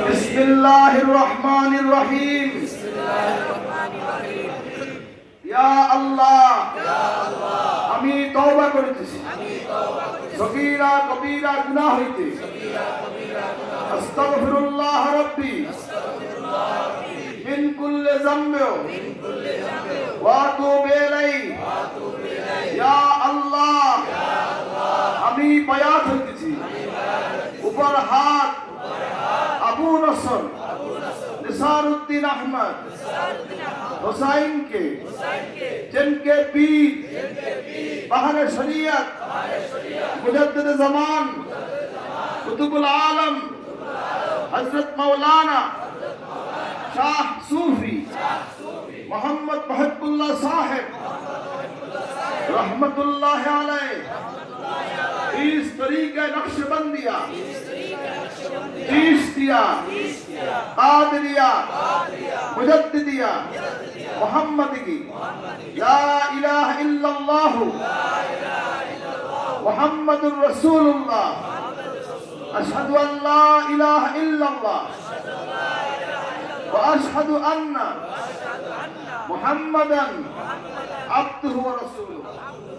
বিসমিল্লাহির রহমানির রহিম। ইয়া আল্লাহ, আমি তওবা করিতেছি সগীরা কবীরা গুনাহ হইতে। আস্তাগফিরুল্লাহ রাব্বি মিন কুল্লি যামবি ওয়া আতুবু ইলাইহি। ইয়া আল্লাহ, আমি বায়াত হইতেছি উপর হাত আবু নসর নিসারউদ্দিন আহমদ हुसैन के जिनके पीर बहर शरीयत मुजद्दिद ज़मान कुतुबुल आलम हजरत मौलाना शाह सूफी मोहम्मद महबूबुल्लाह साहिब रहमतुल्लाह अलैह इस तरीके नक्शबंदिया चिश्तिया कादरिया मुजद्दिदिया मुहम्मदी ला इलाहा इल्लल्लाह मुहम्मदुर रसूलुल्लाह अशहदु अन ला इलाहा इल्लल्लाह व अशहदु अन्ना मुहम्मदन अब्दुहु व रसूलुहु।